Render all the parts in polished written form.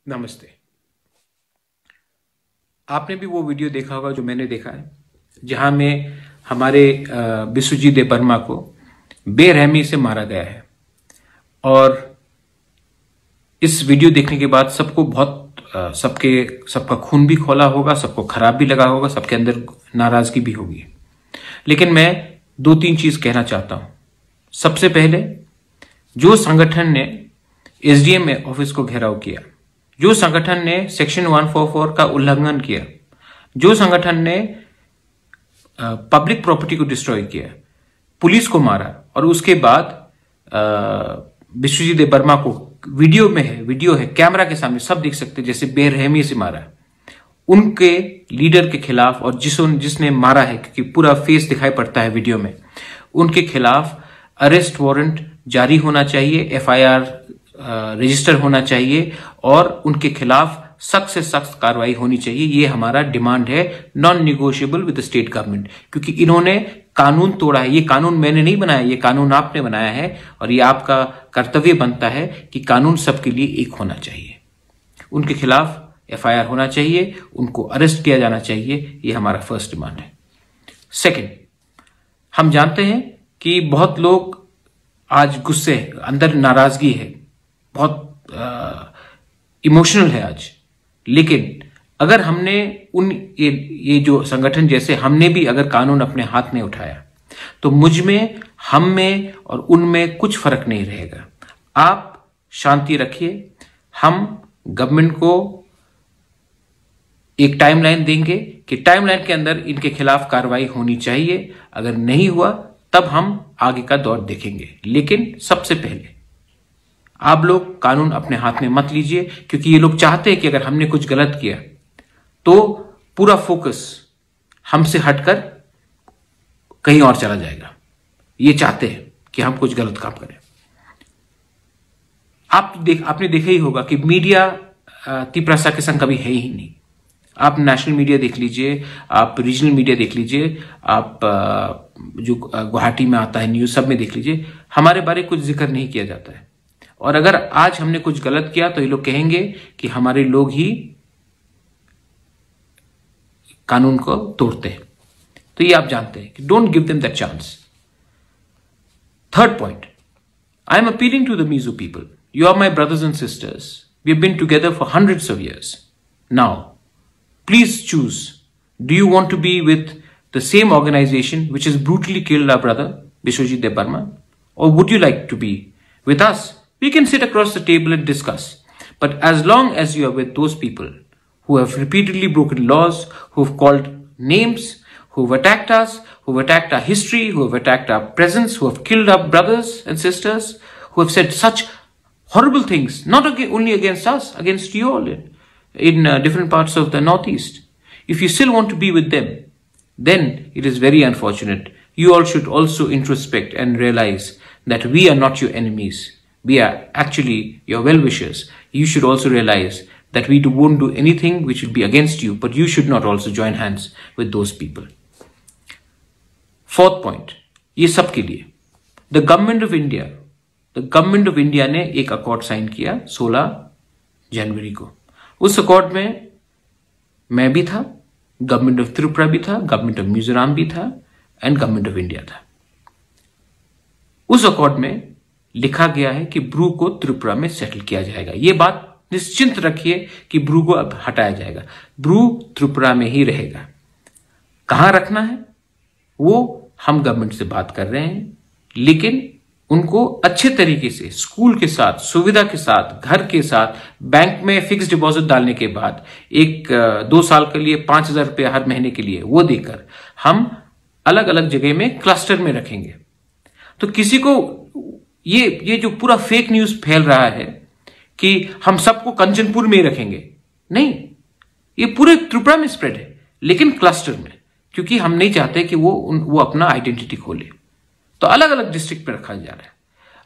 नमस्ते। आपने भी वो वीडियो देखा होगा जो मैंने देखा है, जहां में हमारे बिस्वजीत देबबर्मा को बेरहमी से मारा गया है। और इस वीडियो देखने के बाद सबको बहुत सबका खून भी खौला होगा, सबको खराब भी लगा होगा, सबके अंदर नाराजगी भी होगी। लेकिन मैं दो तीन चीज कहना चाहता हूं। सबसे पहले, जो संगठन ने एसडीएम ऑफिस को घेराव किया, जो संगठन ने सेक्शन 144 का उल्लंघन किया, जो संगठन ने पब्लिक प्रॉपर्टी को डिस्ट्रॉय किया, पुलिस को मारा, और उसके बाद बिस्वजीत देबबर्मा को वीडियो है कैमरा के सामने सब देख सकते जैसे बेरहमी से मारा, उनके लीडर के खिलाफ, और जिसने मारा है क्योंकि पूरा फेस दिखाई पड़ता है वीडियो में, उनके खिलाफ अरेस्ट वारंट जारी होना चाहिए, एफआईआर रजिस्टर होना चाहिए, और उनके खिलाफ सख्त से सख्त कार्रवाई होनी चाहिए। ये हमारा डिमांड है, non negotiable with the state government, क्योंकि इन्होंने कानून तोड़ा है। ये कानून मैंने नहीं बनाया, ये कानून आपने बनाया है, और ये आपका कर्तव्य बनता है कि कानून सबके लिए एक होना चाहिए। उनके खिलाफ एफआईआर होना चाहिए, उनको अरेस्ट किया जाना चाहिए। ये हमारा फर्स्ट डिमांड है। सेकेंड, हम जानते हैं कि बहुत लोग आज गुस्से, अंदर नाराजगी है, बहुत इमोशनल है आज। लेकिन अगर हमने ये जो संगठन जैसे हमने भी अगर कानून अपने हाथ में उठाया, तो मुझ में, हम में और उनमें कुछ फर्क नहीं रहेगा। आप शांति रखिए, हम गवर्नमेंट को एक टाइमलाइन देंगे कि टाइमलाइन के अंदर इनके खिलाफ कार्रवाई होनी चाहिए। अगर नहीं हुआ तब हम आगे का दौर देखेंगे। लेकिन सबसे पहले आप लोग कानून अपने हाथ में मत लीजिए, क्योंकि ये लोग चाहते हैं कि अगर हमने कुछ गलत किया तो पूरा फोकस हमसे हटकर कहीं और चला जाएगा। ये चाहते हैं कि हम कुछ गलत काम करें। आपने देखा ही होगा कि मीडिया तिपरासा के संग कभी है ही नहीं। आप नेशनल मीडिया देख लीजिए, आप रीजनल मीडिया देख लीजिए, आप जो गुवाहाटी में आता है न्यूज, सब में देख लीजिए, हमारे बारे कुछ जिक्र नहीं किया जाता है। और अगर आज हमने कुछ गलत किया तो ये लोग कहेंगे कि हमारे लोग ही कानून को तोड़ते हैं। तो ये आप जानते हैं कि don't give them that chance. Third point, I am appealing to the Mizo people, you are my brothers and sisters, we have been together for hundreds of years now. Please choose, do you want to be with the same organisation which has brutally killed our brother Biswajit Debarma, or would you like to be with us? We can sit across the table and discuss. But as long as you are with those people who have repeatedly broken laws, who have called names, who have attacked us, who have attacked our history, who have attacked our presence, who have killed our brothers and sisters, who have said such horrible things, not only against us, against you all in different parts of the Northeast. If you still want to be with them, then it is very unfortunate. You all should also introspect and realize that we are not your enemies. We are actually your well-wishers. You should also realize that we won't do anything which would be against you, but you should not also join hands with those people. Fourth point, ये सब के लिए the government of India ने एक accord sign किया 16 जनवरी को। उस accord में मैं भी था, गवर्नमेंट ऑफ त्रिपुरा भी था, गवर्नमेंट ऑफ मिजोरम भी था, एंड गवर्नमेंट ऑफ इंडिया था। उस अकॉर्ड में लिखा गया है कि ब्रू को त्रिपुरा में सेटल किया जाएगा। यह बात निश्चिंत रखिए कि ब्रू को अब हटाया जाएगा। ब्रू त्रिपुरा में ही रहेगा। कहां रखना है वो हम गवर्नमेंट से बात कर रहे हैं, लेकिन उनको अच्छे तरीके से स्कूल के साथ, सुविधा के साथ, घर के साथ, बैंक में फिक्स डिपॉजिट डालने के बाद 1-2 साल के लिए 5,000 रुपये हर महीने के लिए वो देकर हम अलग अलग जगह में क्लस्टर में रखेंगे। तो किसी को ये जो पूरा फेक न्यूज फैल रहा है कि हम सबको कंचनपुर में ही रखेंगे, नहीं, ये पूरे त्रिपुरा में स्प्रेड है, लेकिन क्लस्टर में, क्योंकि हम नहीं चाहते कि वो अपना आइडेंटिटी खोले। तो अलग अलग डिस्ट्रिक्ट में रखा जा रहा है।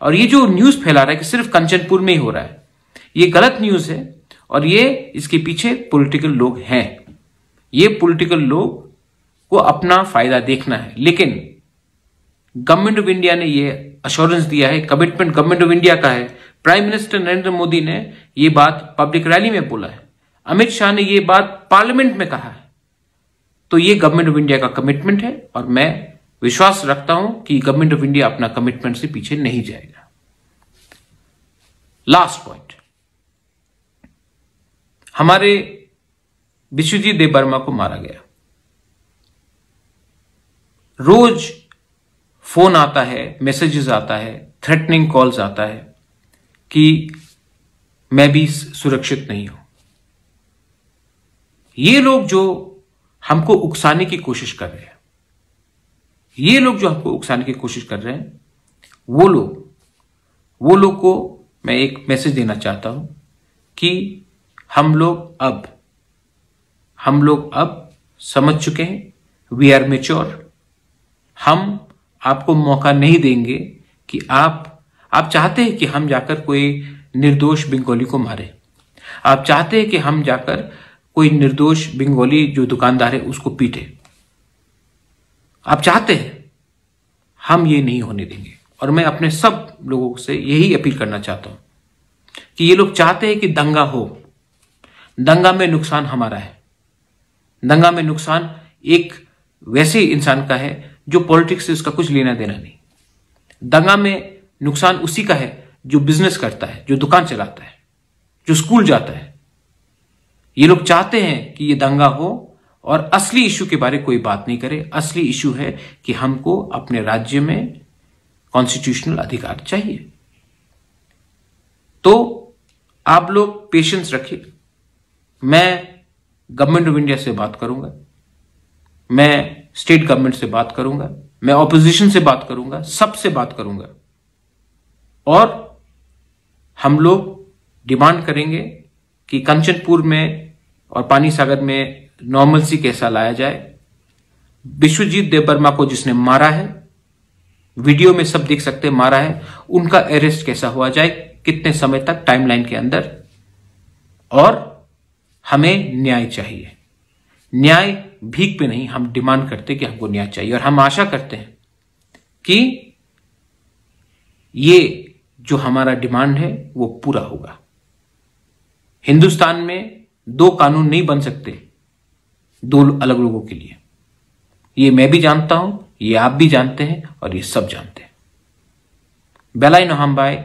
और ये जो न्यूज फैला रहा है कि सिर्फ कंचनपुर में ही हो रहा है, ये गलत न्यूज है। और ये इसके पीछे पॉलिटिकल लोग हैं। ये पॉलिटिकल लोग को अपना फायदा देखना है। लेकिन गवर्नमेंट ऑफ इंडिया ने ये अश्योरेंस दिया है, कमिटमेंट गवर्नमेंट ऑफ इंडिया का है प्राइम मिनिस्टर नरेंद्र मोदी ने यह बात पब्लिक रैली में बोला है, अमित शाह ने यह बात पार्लियामेंट में कहा है। तो यह गवर्नमेंट ऑफ इंडिया का कमिटमेंट है और मैं विश्वास रखता हूं कि गवर्नमेंट ऑफ इंडिया अपना कमिटमेंट से पीछे नहीं जाएगा। लास्ट पॉइंट, हमारे विश्वजीत देबबर्मा को मारा गया। रोज फोन आता है, मैसेजेस आता है, थ्रेटनिंग कॉल्स आता है कि मैं भी सुरक्षित नहीं हूं। ये लोग जो हमको उकसाने की कोशिश कर रहे हैं, ये लोग जो हमको उकसाने की कोशिश कर रहे हैं, वो लोग को मैं एक मैसेज देना चाहता हूं कि हम लोग अब समझ चुके हैं, वी आर मैच्योर। हम आपको मौका नहीं देंगे कि आप चाहते हैं कि हम जाकर कोई निर्दोष बंगाली को मारे, आप चाहते हैं कि हम जाकर कोई निर्दोष बंगाली जो दुकानदार है उसको पीटे, आप चाहते हैं, हम ये नहीं होने देंगे। और मैं अपने सब लोगों से यही अपील करना चाहता हूं कि ये लोग चाहते हैं कि दंगा हो, दंगा में नुकसान हमारा है, दंगा में नुकसान एक वैसे इंसान का है जो पॉलिटिक्स से उसका कुछ लेना देना नहीं, दंगा में नुकसान उसी का है जो बिजनेस करता है, जो दुकान चलाता है, जो स्कूल जाता है। ये लोग चाहते हैं कि ये दंगा हो और असली इश्यू के बारे में कोई बात नहीं करे। असली इश्यू है कि हमको अपने राज्य में कॉन्स्टिट्यूशनल अधिकार चाहिए। तो आप लोग पेशेंस रखिए, मैं गवर्नमेंट ऑफ इंडिया से बात करूंगा, मैं स्टेट गवर्नमेंट से बात करूंगा, मैं ऑपोजिशन से बात करूंगा, सबसे बात करूंगा और हम लोग डिमांड करेंगे कि कंचनपुर में और पानी सागर में नॉर्मलसी कैसा लाया जाए। विश्वजीत देबबर्मा को जिसने मारा है, वीडियो में सब देख सकते हैं, मारा है, उनका अरेस्ट कैसा हुआ जाए, कितने समय तक, टाइमलाइन के अंदर। और हमें न्याय चाहिए, न्याय भीख पे नहीं, हम डिमांड करते कि हमको न्याय चाहिए। और हम आशा करते हैं कि ये जो हमारा डिमांड है वो पूरा होगा। हिंदुस्तान में दो कानून नहीं बन सकते दो अलग लोगों के लिए, ये मैं भी जानता हूं, ये आप भी जानते हैं और ये सब जानते हैं। बेलाई नोहम्बाई।